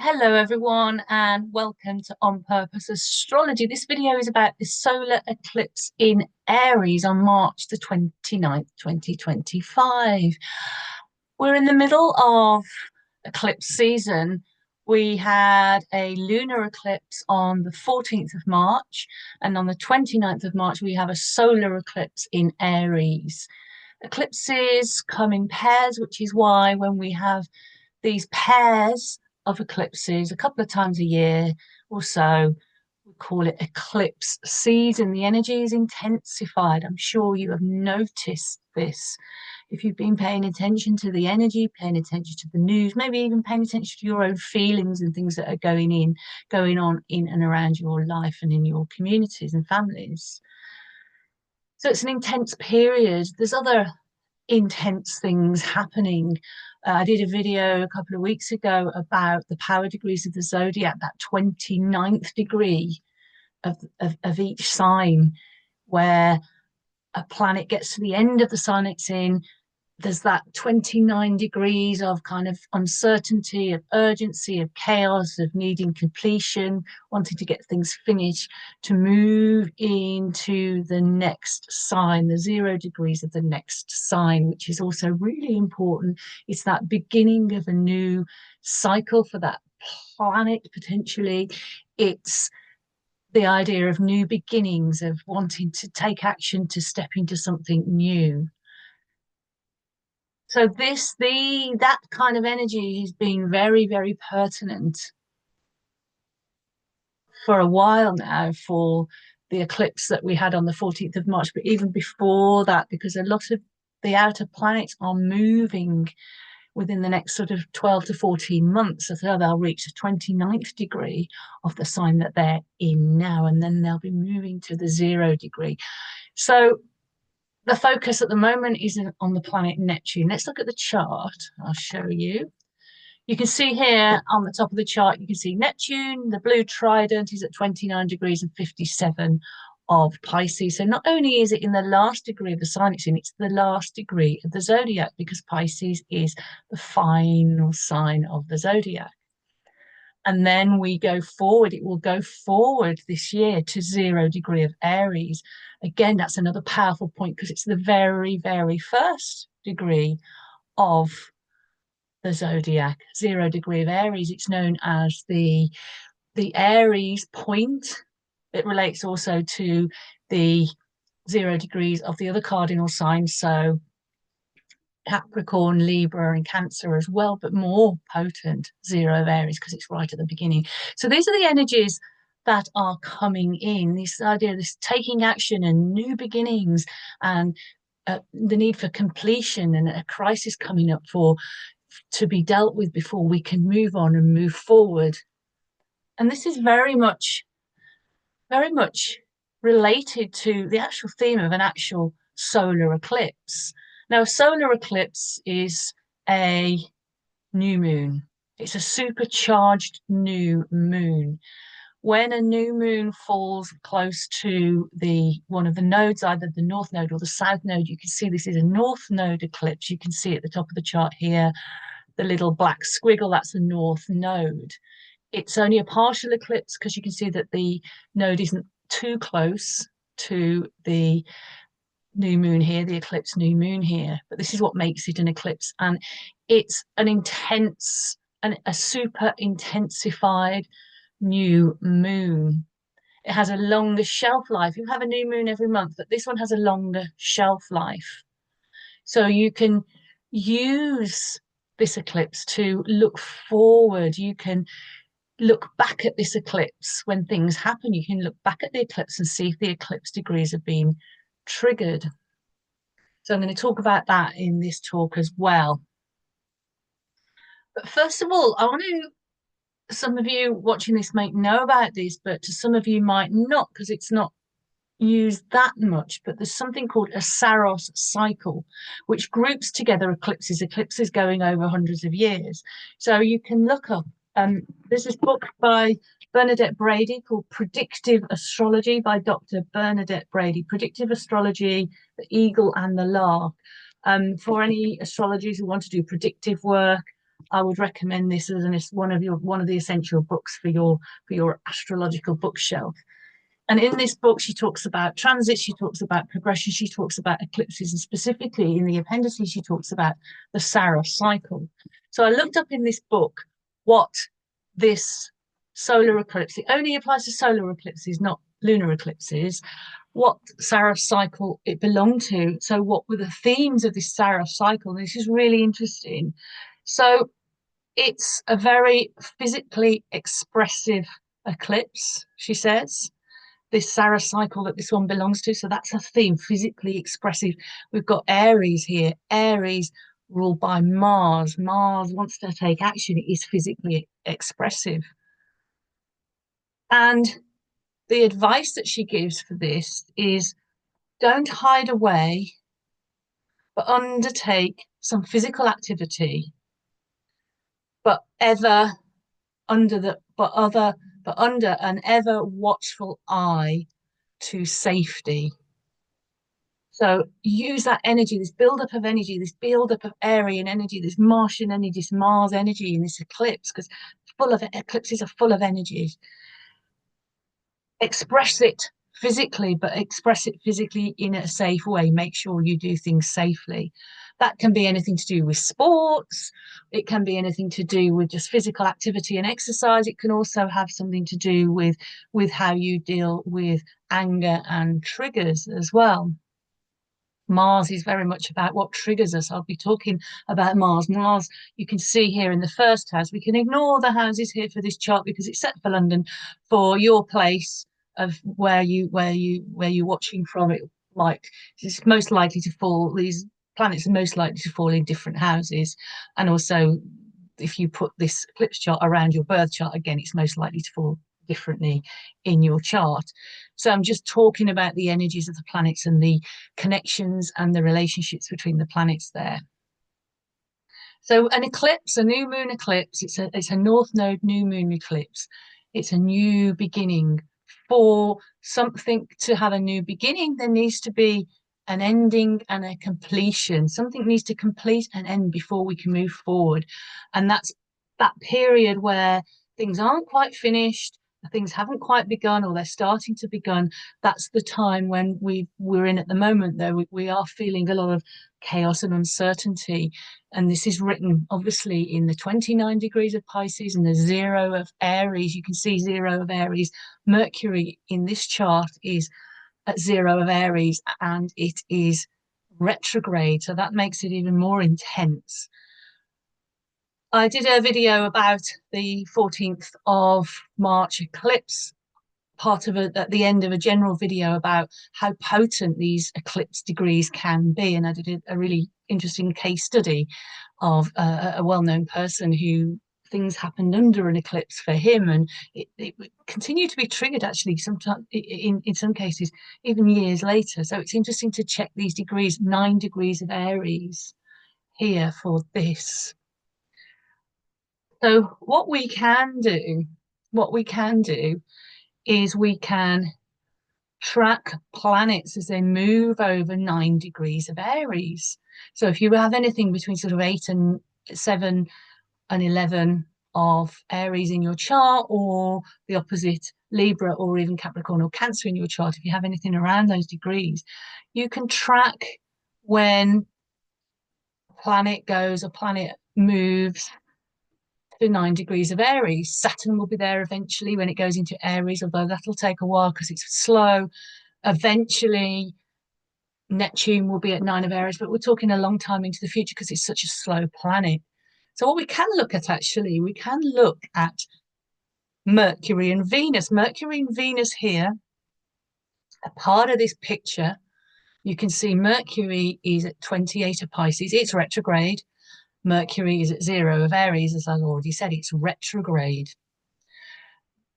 Hello everyone and welcome to On Purpose Astrology. This video is about the solar eclipse in Aries on March the 29th, 2025. We're in the middle of eclipse season. We had a lunar eclipse on the 14th of March, and on the 29th of March we have a solar eclipse in Aries. Eclipses come in pairs, which is why when we have these pairs of eclipses a couple of times a year or so, we call it eclipse season. The energy is intensified. I'm sure you have noticed this. If you've been paying attention to the energy, paying attention to the news, maybe even paying attention to your own feelings and things that are going on in and around your life and in your communities and families. So it's an intense period. There's other intense things happening. I did a video a couple of weeks ago about the power degrees of the zodiac, that 29th degree of each sign, where a planet gets to the end of the sign it's in. There's that 29 degrees of kind of uncertainty, of urgency, of chaos, of needing completion, wanting to get things finished, to move into the next sign, the 0 degrees of the next sign, which is also really important. It's that beginning of a new cycle for that planet, potentially. It's the idea of new beginnings, of wanting to take action, to step into something new. So that kind of energy has been very, very pertinent for a while now, for the eclipse that we had on the 14th of March, but even before that, because a lot of the outer planets are moving within the next sort of 12 to 14 months. So they'll reach the 29th degree of the sign that they're in now, and then they'll be moving to the 0 degree. So the focus at the moment is on the planet Neptune. Let's look at the chart. I'll show you. You can see here on the top of the chart, you can see Neptune, the blue trident, is at 29 degrees and 57 of Pisces. So not only is it in the last degree of the sign it's in, it's the last degree of the zodiac, because Pisces is the final sign of the zodiac. And then we go forward, it will go forward this year to 0 degree of Aries. Again, that's another powerful point, because it's the very, very first degree of the zodiac, 0 degree of Aries. It's known as the Aries point. It relates also to the 0 degrees of the other cardinal signs, so Capricorn, Libra, and Cancer as well, but more potent 0 of Aries, because it's right at the beginning. So these are the energies that are coming in. This idea of this taking action and new beginnings, and the need for completion, and a crisis coming up to be dealt with before we can move on and move forward. And this is very much related to the actual theme of an actual solar eclipse. Now, a solar eclipse is a new moon. It's a supercharged new moon. When a new moon falls close to one of the nodes, either the north node or the south node, you can see this is a north node eclipse. You can see at the top of the chart here, the little black squiggle, that's the north node. It's only a partial eclipse because you can see that the node isn't too close to the new moon here, the eclipse new moon here. But this is what makes it an eclipse. And it's an intense and a super intensified new moon. It has a longer shelf life. You have a new moon every month, but this one has a longer shelf life. So you can use this eclipse to look forward. You can look back at this eclipse when things happen. You can look back at the eclipse and see if the eclipse degrees have been triggered. So I'm going to talk about that in this talk as well. But first of all, I want to, some of you watching this might know about this, but to some of you might not, because it's not used that much. But there's something called a Saros cycle, which groups together eclipses going over hundreds of years. So you can look up, there's this book by Bernadette Brady called Predictive Astrology by Dr. Bernadette Brady, Predictive Astrology, the Eagle and the Lark. For any astrologers who want to do predictive work, I would recommend this as one of the essential books for your astrological bookshelf. And in this book, she talks about transits, she talks about progression, she talks about eclipses, and specifically in the appendices, she talks about the Saros cycle. So I looked up in this book what this solar eclipse, it only applies to solar eclipses, not lunar eclipses, what Saros cycle it belonged to. So what were the themes of this Saros cycle? And this is really interesting. So it's a very physically expressive eclipse, she says, this Saros cycle that this one belongs to. So that's a theme, physically expressive. We've got Aries here. Aries ruled by Mars. Mars wants to take action. It is physically expressive. And the advice that she gives for this is don't hide away, but undertake some physical activity, but ever under the but under an ever watchful eye to safety. So use that energy, this buildup of energy, this buildup of Aryan energy, this Martian energy, this Mars energy in this eclipse, because eclipses are full of energies. Express it physically, but express it physically in a safe way. Make sure you do things safely. That can be anything to do with sports. It can be anything to do with just physical activity and exercise. It can also have something to do with how you deal with anger and triggers as well. Mars is very much about what triggers us. I'll be talking about Mars. Mars, you can see here in the first house. We can ignore the houses here for this chart because it's set for London. For your place of where you're watching from, it's most likely to fall. These planets are most likely to fall in different houses, and also if you put this eclipse chart around your birth chart, again, it's most likely to fall differently in your chart. So I'm just talking about the energies of the planets and the connections and the relationships between the planets there. So an eclipse, a new moon eclipse, it's a north node new moon eclipse. It's a new beginning. For something to have a new beginning, there needs to be an ending and a completion. Something needs to complete and end before we can move forward. And that's that period where things aren't quite finished, things haven't quite begun, or they're starting to begun. That's the time when we're in at the moment, though. We are feeling a lot of chaos and uncertainty. And this is written obviously in the 29 degrees of Pisces and the 0 of Aries. You can see 0 of Aries. Mercury in this chart is at 0 of Aries and it is retrograde. So that makes it even more intense. I did a video about the 14th of March eclipse, part of at the end of a general video about how potent these eclipse degrees can be. And I did a really interesting case study of a well-known person who things happened under an eclipse for him, and it continued to be triggered actually sometimes in some cases even years later. So it's interesting to check these degrees. 9 degrees of Aries here for this. So what we can do is we can track planets as they move over 9 degrees of Aries. So if you have anything between sort of 8 and 7 and 11 of Aries in your chart, or the opposite, Libra or even Capricorn or Cancer in your chart, if you have anything around those degrees, you can track when a planet moves to 9 degrees of Aries. Saturn will be there eventually when it goes into Aries, although that'll take a while because it's slow. Eventually, Neptune will be at 9 of Aries, but we're talking a long time into the future because it's such a slow planet. So what we can look at actually, we can look at Mercury and Venus. Mercury and Venus here, a part of this picture. You can see Mercury is at 28 of Pisces. It's retrograde. Mercury is at 0 of Aries, as I've already said, it's retrograde.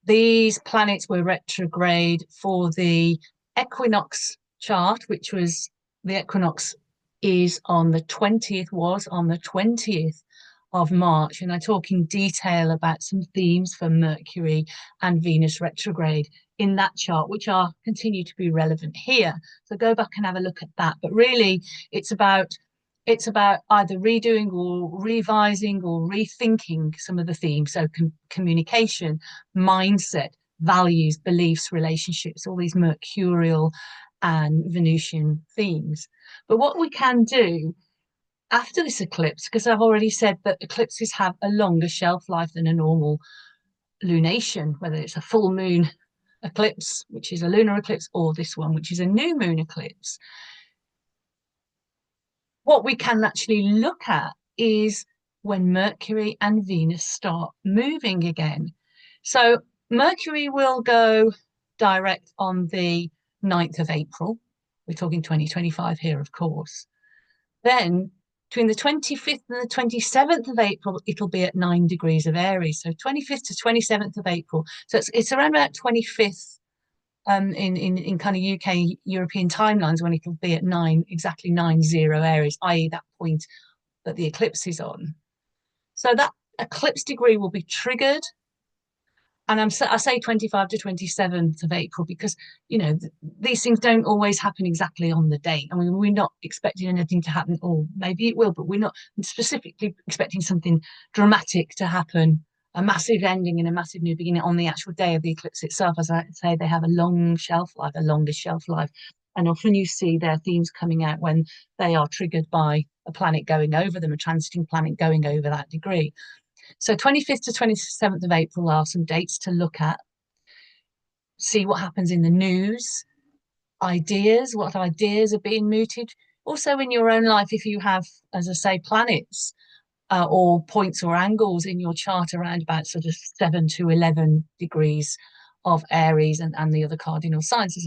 These planets were retrograde for the equinox chart, which was the equinox was on the 20th of March. And I talk in detail about some themes for Mercury and Venus retrograde in that chart, which are continue to be relevant here. So go back and have a look at that. But really, it's about It's about either redoing or revising or rethinking some of the themes. So communication, mindset, values, beliefs, relationships, all these Mercurial and Venusian themes. But what we can do after this eclipse, because I've already said that eclipses have a longer shelf life than a normal lunation, whether it's a full moon eclipse, which is a lunar eclipse, or this one, which is a new moon eclipse. What we can actually look at is when Mercury and Venus start moving again. So Mercury will go direct on the 9th of April. We're talking 2025 here, of course. Then between the 25th and the 27th of April, it'll be at 9 degrees of Aries. So 25th to 27th of April. So it's around about 25th in kind of UK European timelines when it'll be at exactly 90 Aries, i.e. that point that the eclipse is on. So that eclipse degree will be triggered. And I say 25 to 27th of April because, you know, these things don't always happen exactly on the date. I mean, we're not expecting anything to happen, or maybe it will, but we're not specifically expecting something dramatic to happen, a massive ending and a massive new beginning on the actual day of the eclipse itself. As I say, they have a long shelf life, a longer shelf life. And often you see their themes coming out when they are triggered by a planet going over them, a transiting planet going over that degree. So 25th to 27th of April are some dates to look at, see what happens in the news, what ideas are being mooted. Also in your own life, if you have, as I say, planets or points or angles in your chart around about sort of 7 to 11 degrees of Aries and the other cardinal signs,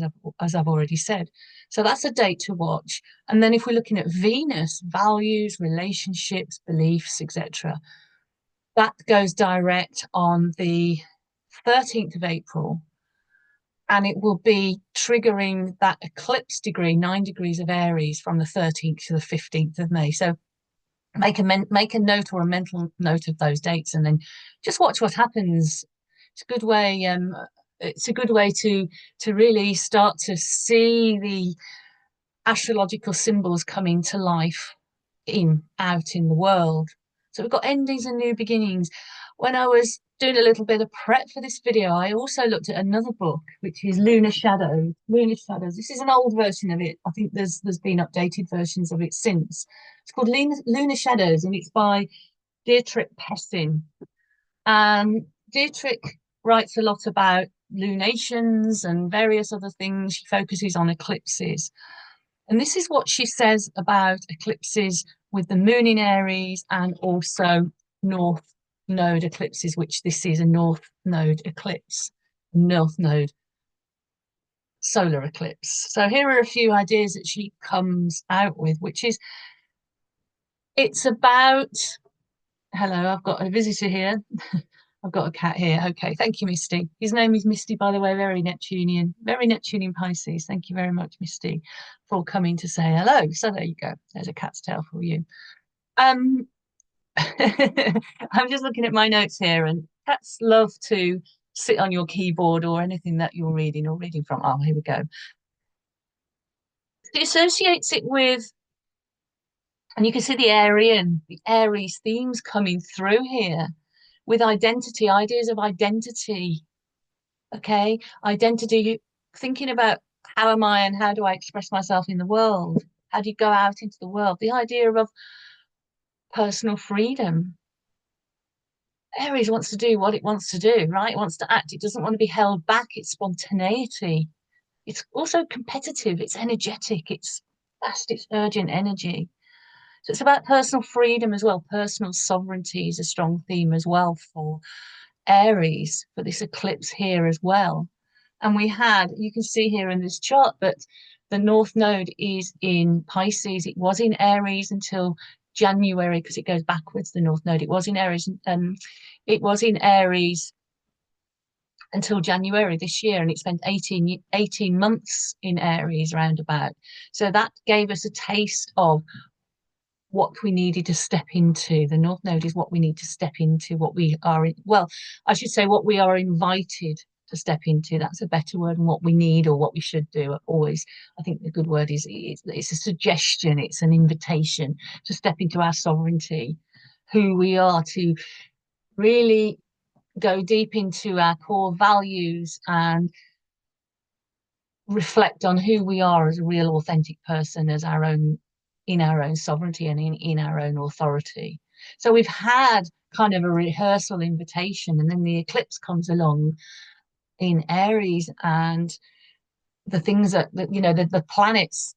as I've already said. So that's a date to watch. And then if we're looking at Venus, values, relationships, beliefs, etc., that goes direct on the 13th of April, and it will be triggering that eclipse degree, 9 degrees of Aries, from the 13th to the 15th of May. So make a note or a mental note of those dates, and then just watch what happens. It's a good way. It's a good way to really start to see the astrological symbols coming to life out in the world. So we've got endings and new beginnings. When I was doing a little bit of prep for this video, I also looked at another book, which is Lunar Shadows. Lunar Shadows. This is an old version of it. I think there's been updated versions of it since. It's called Lunar Shadows, and it's by Dietrich Pessin. And Dietrich writes a lot about lunations and various other things. She focuses on eclipses. And this is what she says about eclipses with the moon in Aries and also north node eclipses, which this is a north node eclipse, north node solar eclipse. So here are a few ideas that she comes out with, which is it's about, hello, I've got a visitor here. I've got a cat here. Okay, thank you, Misty. His name is Misty, by the way, very Neptunian Pisces. Thank you very much, Misty, for coming to say hello. So there you go. There's a cat's tail for you. I'm just looking at my notes here, and cats love to sit on your keyboard or anything that you're reading or reading from. Oh, here we go. It associates it with, and you can see the Aries themes coming through here with identity, ideas of identity. Okay, identity, thinking about how am I and how do I express myself in the world? How do you go out into the world? The idea of personal freedom. Aries wants to do what it wants to do, right? It wants to act. It doesn't want to be held back. It's spontaneity. It's also competitive. It's energetic. It's fast. It's urgent energy. So it's about personal freedom as well. Personal sovereignty is a strong theme as well for Aries, for this eclipse here as well. And you can see here in this chart that the North Node is in Pisces. It was in Aries until January, because it goes backwards, the North Node. It was in Aries, it was in Aries until January this year, and it spent 18 months in Aries roundabout. So that gave us a taste of what we needed to step into. The North Node is what we need to step into, what we are, well, I should say what we are invited to step into. That's a better word than what we need or what we should do. Always, I think the good word is it's a suggestion, it's an invitation to step into our sovereignty, who we are, to really go deep into our core values and reflect on who we are as a real authentic person, as our own, in our own sovereignty and in our own authority. So we've had kind of a rehearsal invitation, and then the eclipse comes along in Aries, and the things that you know, the planets,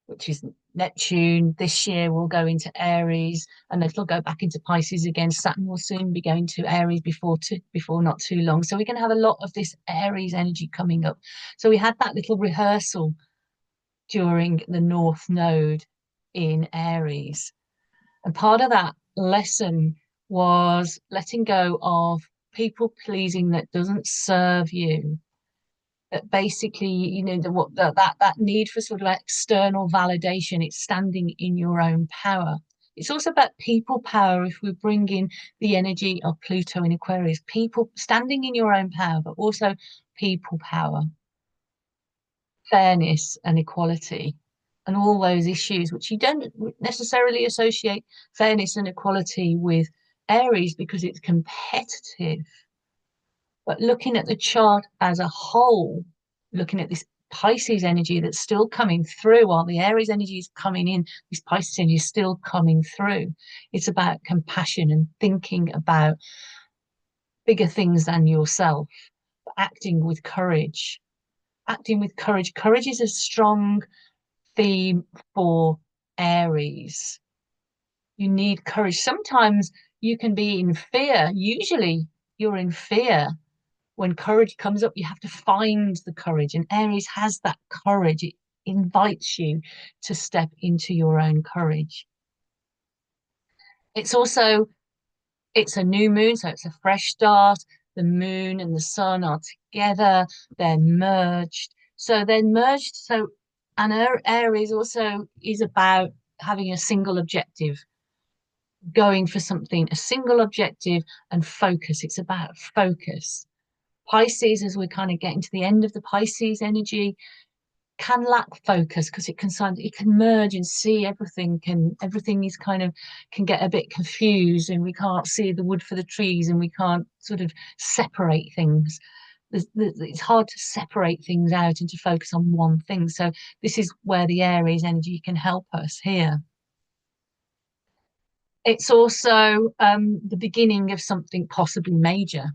which is Neptune, this year will go into Aries, and it'll go back into Pisces again. Saturn will soon be going to Aries before not too long. So we're going to have a lot of this Aries energy coming up. So we had that little rehearsal during the North Node in Aries. And part of that lesson was letting go of people pleasing that doesn't serve you. That basically, you know, that need for sort of external validation, it's standing in your own power. It's also about people power. If we bring in the energy of Pluto in Aquarius, people standing in your own power, but also people power, fairness and equality, and all those issues which you don't necessarily associate fairness and equality with Aries because it's competitive. But looking at the chart as a whole, looking at this Pisces energy that's still coming through while the Aries energy is coming in, this Pisces energy is still coming through. It's about compassion and thinking about bigger things than yourself, acting with courage. Acting with courage. Courage is a strong theme for Aries. You need courage. Sometimes you can be in fear. Usually you're in fear. When courage comes up, you have to find the courage. And Aries has that courage. It invites you to step into your own courage. It's also, it's a new moon, so it's a fresh start. The moon and the sun are together. They're merged. So they're merged. So, and Aries also is about having a single objective, going for something, a single objective and focus. It's about focus. Pisces, as we're kind of getting to the end of the Pisces energy, can lack focus because it can merge and see everything, and everything is kind of can get a bit confused, and we can't see the wood for the trees, and we can't sort of separate things. It's hard to separate things out and to focus on one thing. So this is where the Aries energy can help us here. It's also the beginning of something possibly major,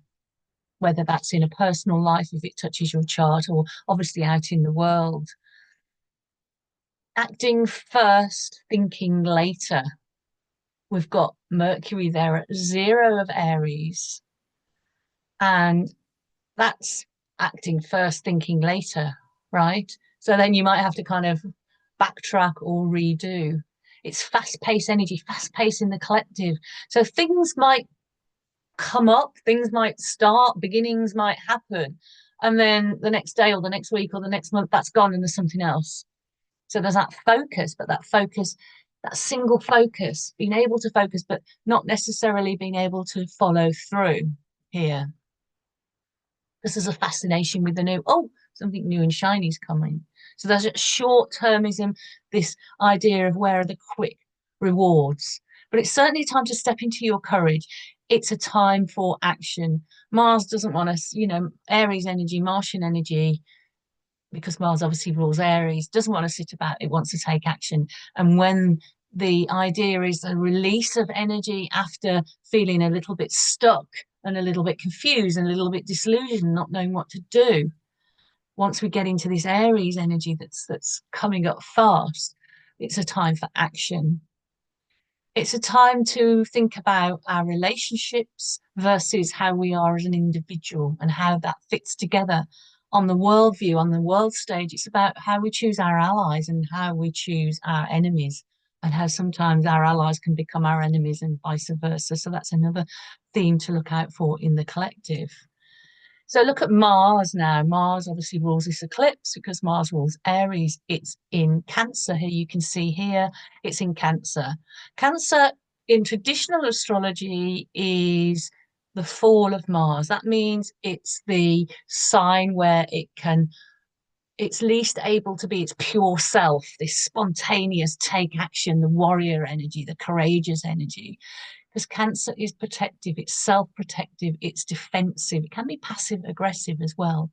whether that's in a personal life, if it touches your chart, or obviously out in the world. Acting first, thinking later. We've got Mercury there at 0 of Aries, and that's acting first, thinking later, right? So then you might have to kind of backtrack or redo. It's fast-paced energy, fast-paced in the collective. So things might come up, things might start, beginnings might happen, and then the next day or the next week or the next month, that's gone and there's something else. So there's that focus, but that focus, that single focus, being able to focus, but not necessarily being able to follow through here. This is a fascination with the new, oh, something new and shiny is coming. So there's a short-termism, this idea of where are the quick rewards. But it's certainly time to step into your courage. It's a time for action. Mars doesn't want us, you know, Aries energy, Martian energy, because Mars obviously rules Aries, doesn't want to sit about, it wants to take action. And when the idea is a release of energy after feeling a little bit stuck and a little bit confused and a little bit disillusioned, not knowing what to do, once we get into this Aries energy that's coming up fast, it's a time for action. It's a time to think about our relationships versus how we are as an individual and how that fits together on the world view, on the world stage. It's about how we choose our allies and how we choose our enemies, and how sometimes our allies can become our enemies and vice versa. So that's another theme to look out for in the collective. So look at Mars now. Mars obviously rules this eclipse because Mars rules Aries. It's in Cancer here. You can see here, it's in Cancer. Cancer in traditional astrology is the fall of Mars. That means it's the sign where it's least able to be its pure self, this spontaneous take action, the warrior energy, the courageous energy. Because Cancer is protective, it's self-protective, it's defensive. It can be passive aggressive as well.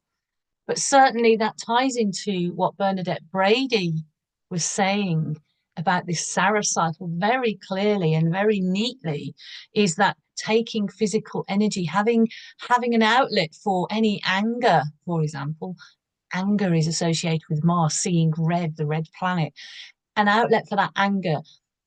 But certainly that ties into what Bernadette Brady was saying about this Sarah cycle very clearly and very neatly, is that taking physical energy, having an outlet for any anger, for example. Anger is associated with Mars, seeing red, the red planet, an outlet for that anger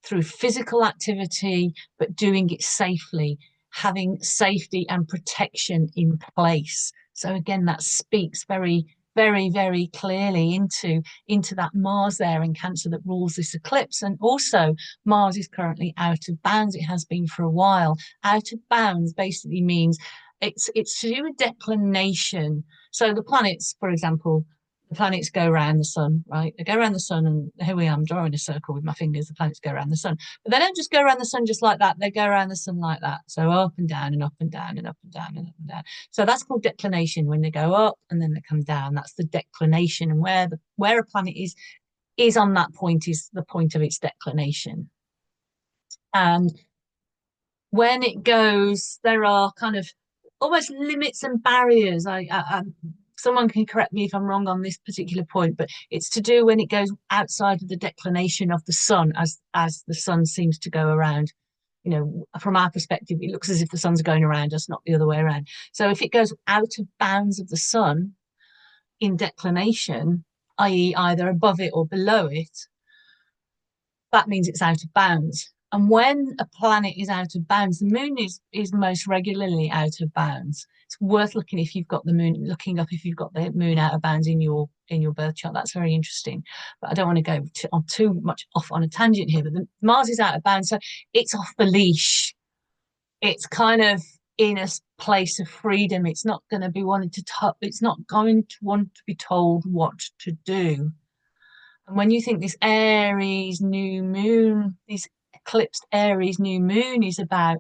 through physical activity, but doing it safely, having safety and protection in place. So again, that speaks very, very, very clearly into that Mars there in Cancer that rules this eclipse. And also, Mars is currently out of bounds. It has been for a while. Out of bounds basically means it's to do with declination. So the planets, for example, the planets go around the sun, right? They go around the sun, and here we are, I'm drawing a circle with my fingers. The planets go around the sun, but they don't just go around the sun just like that. They go around the sun like that. So up and down and up and down and up and down and up and down. So that's called declination, when they go up and then they come down. That's the declination. And where a planet is on that point is the point of its declination. And when it goes, there are kind of almost limits and barriers. Someone can correct me if I'm wrong on this particular point, but it's to do when it goes outside of the declination of the sun, as the sun seems to go around. You know, from our perspective, it looks as if the sun's going around us, not the other way around. So if it goes out of bounds of the sun in declination, i.e., either above it or below it, that means it's out of bounds. And when a planet is out of bounds, the moon is most regularly out of bounds. It's worth looking if you've got the moon, looking up if you've got the moon out of bounds in your birth chart. That's very interesting. But I don't want to go on too much off on a tangent here. But Mars is out of bounds, so it's off the leash. It's kind of in a place of freedom. It's not going to be wanting to. It's not going to want to be told what to do. And when you think this Aries new moon, this eclipsed Aries new moon is about,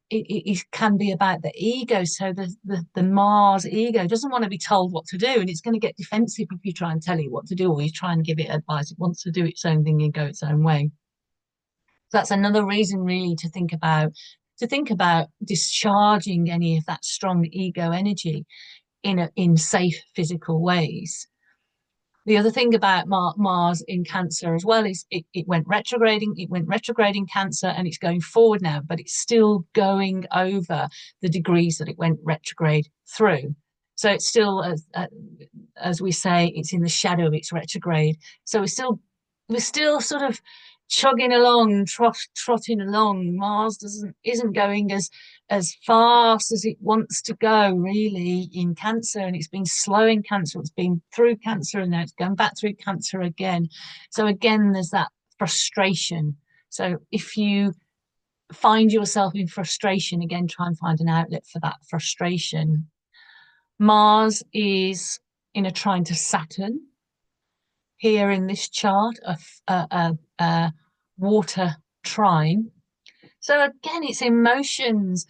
it can be about the ego. So the Mars ego doesn't want to be told what to do, and it's going to get defensive if you try and tell it what to do, or you try and give it advice. It wants to do its own thing and go its own way. So that's another reason really to think about discharging any of that strong ego energy in safe physical ways. The other thing about Mars in Cancer as well is it went retrograding. It went retrograde in Cancer, and it's going forward now, but it's still going over the degrees that it went retrograde through. So it's still, as we say, it's in the shadow of its retrograde. So we're still sort of chugging along, trotting along. Mars isn't going as fast as it wants to go, really, in Cancer, and it's been slow in Cancer. It's been through Cancer, and now it's going back through Cancer again. So again, there's that frustration. So if you find yourself in frustration, again, try and find an outlet for that frustration. Mars is in a trine to Saturn here in this chart, a water trine. So again, it's emotions.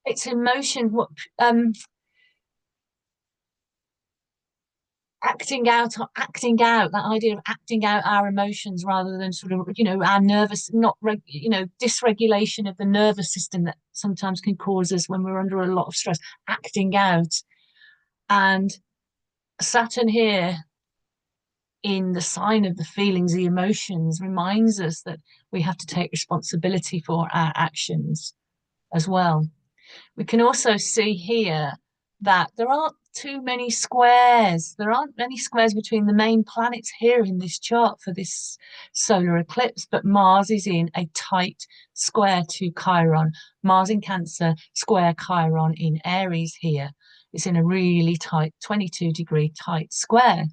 It's emotion. What acting out, that idea of acting out our emotions rather than sort of, our nervous, not dysregulation of the nervous system that sometimes can cause us when we're under a lot of stress, acting out. And Saturn here in the sign of the feelings, the emotions, reminds us that we have to take responsibility for our actions as well. We can also see here that there aren't too many squares. There aren't many squares between the main planets here in this chart for this solar eclipse, but Mars is in a tight square to Chiron. Mars in Cancer, square Chiron in Aries here. It's in a really tight 22-degree tight square.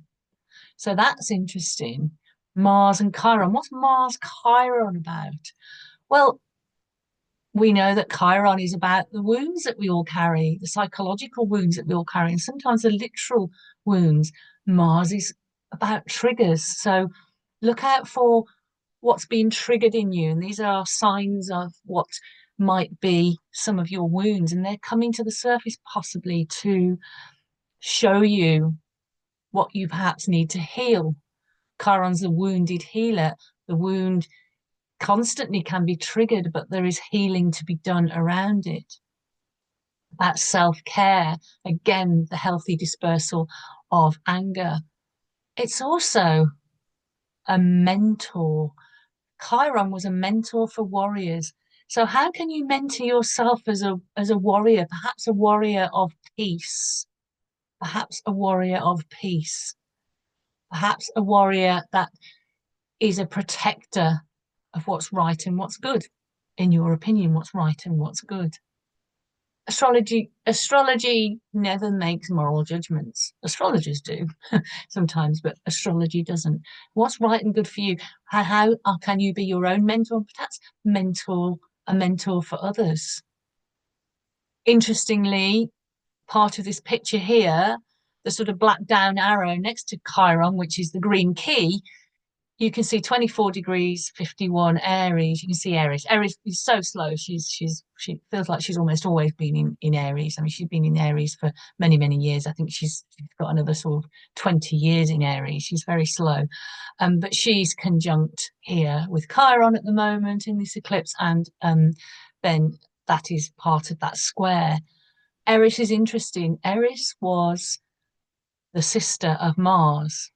So that's interesting. Mars and Chiron. What's Mars Chiron about? Well, we know that Chiron is about the wounds that we all carry, the psychological wounds that we all carry, and sometimes the literal wounds. Mars is about triggers. So look out for what's being triggered in you. And these are signs of what might be some of your wounds, and they're coming to the surface possibly to show you what you perhaps need to heal. Chiron's the wounded healer. The wound constantly can be triggered, but there is healing to be done around it. That self-care, again, the healthy dispersal of anger. It's also a mentor. Chiron was a mentor for warriors. So how can you mentor yourself as a warrior, perhaps a warrior of peace, perhaps a warrior of peace, perhaps a warrior that is a protector of what's right and what's good. In your opinion, what's right and what's good. Astrology never makes moral judgments. Astrologers do sometimes, but astrology doesn't. What's right and good for you? How can you be your own mentor and perhaps a mentor for others? Interestingly, part of this picture here, the sort of black down arrow next to Chiron, which is the green key, you can see 24 degrees 51 Aries. You can see Aries. Aries is so slow. She feels like she's almost always been in Aries. I mean, she's been in Aries for many years. I think she's got another sort of 20 years in Aries. She's very slow. But she's conjunct here with Chiron at the moment in this eclipse, and then that is part of that square. Aries is interesting. Aries was the sister of Mars.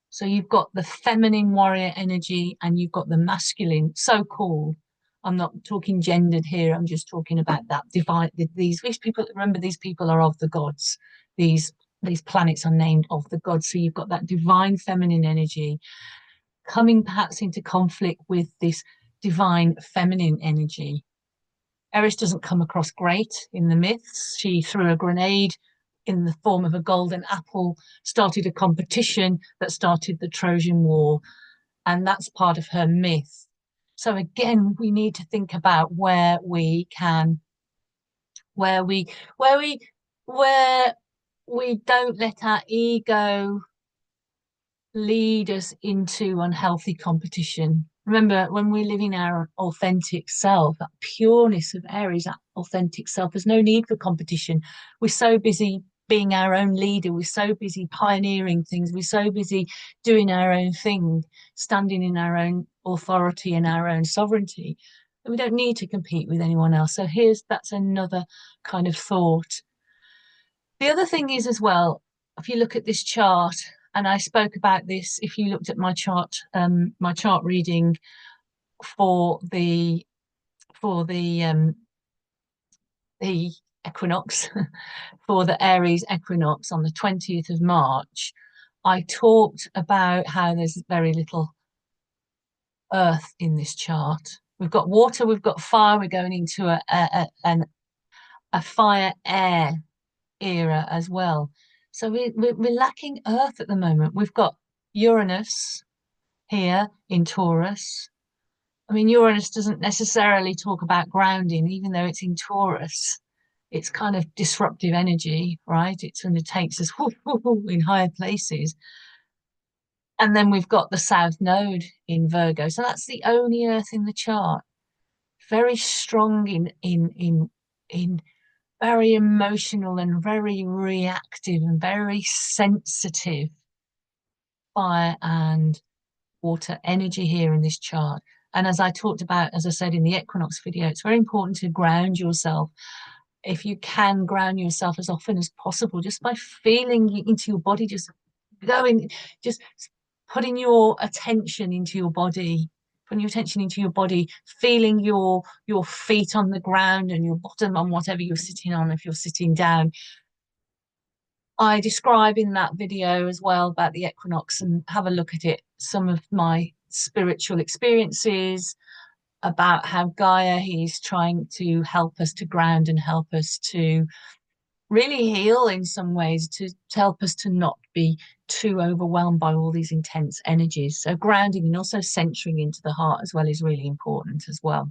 So you've got the feminine warrior energy and you've got the masculine. So cool. I'm not talking gendered here. I'm just talking about that divine. These people, remember, these people are of the gods. These planets are named of the gods. So you've got that divine feminine energy coming perhaps into conflict with this divine feminine energy. Eris doesn't come across great in the myths. She threw a grenade in the form of a golden apple, started a competition that started the Trojan War, and that's part of her myth. So again, we need to think about where we can, where we, where we, where we don't let our ego lead us into unhealthy competition. Remember, when we live in our authentic self, that pureness of Aries, that authentic self, there's no need for competition. We're so busy being our own leader. We're so busy pioneering things. We're so busy doing our own thing, standing in our own authority and our own sovereignty. And we don't need to compete with anyone else. So that's another kind of thought. The other thing is as well, if you look at this chart, and I spoke about this, if you looked at my chart reading for the equinox, for the Aries equinox on the 20th of March, I talked about how there's very little earth in this chart. We've got water, we've got fire, we're going into a fire air era as well. So we're lacking earth at the moment. We've got Uranus here in Taurus. I mean, Uranus doesn't necessarily talk about grounding, even though it's in Taurus. It's kind of disruptive energy, right? It kind of takes us in higher places. And then we've got the South Node in Virgo. So that's the only Earth in the chart. Very strong in very emotional and very reactive and very sensitive fire and water energy here in this chart. And as I talked about, as I said in the equinox video, it's very important to ground yourself. If you can ground yourself as often as possible, just by feeling into your body, just going, just putting your attention into your body, putting your attention into your body, feeling your feet on the ground and your bottom on whatever you're sitting on, if you're sitting down. I describe in that video as well about the equinox, and have a look at it, some of my spiritual experiences, about how Gaia, he's trying to help us to ground and help us to really heal in some ways, to help us to not be too overwhelmed by all these intense energies. So grounding and also centering into the heart as well is really important as well.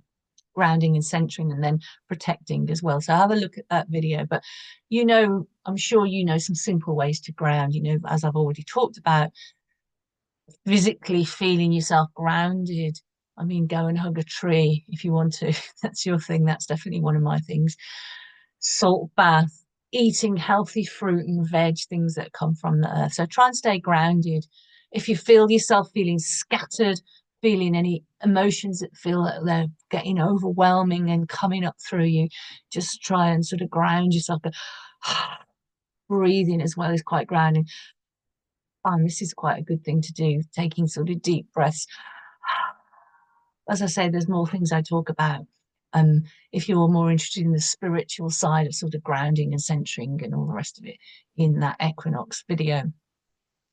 Grounding and centering and then protecting as well. So have a look at that video. But I'm sure you know some simple ways to ground, as I've already talked about, physically feeling yourself grounded, I mean, go and hug a tree if you want to. That's your thing. That's definitely one of my things. Salt bath, eating healthy fruit and veg, things that come from the earth. So try and stay grounded. If you feel yourself feeling scattered, feeling any emotions that feel like they're getting overwhelming and coming up through you, just try and sort of ground yourself. Breathing as well is quite grounding. And this is quite a good thing to do, taking sort of deep breaths. As I say, there's more things I talk about. Um, if you're more interested in the spiritual side of sort of grounding and centering and all the rest of it in that equinox video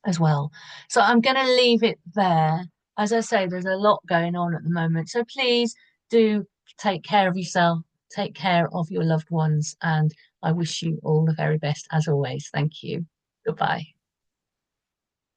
as well. So I'm going to leave it there. As I say, there's a lot going on at the moment. So please do take care of yourself, take care of your loved ones, and I wish you all the very best as always. Thank you. Goodbye.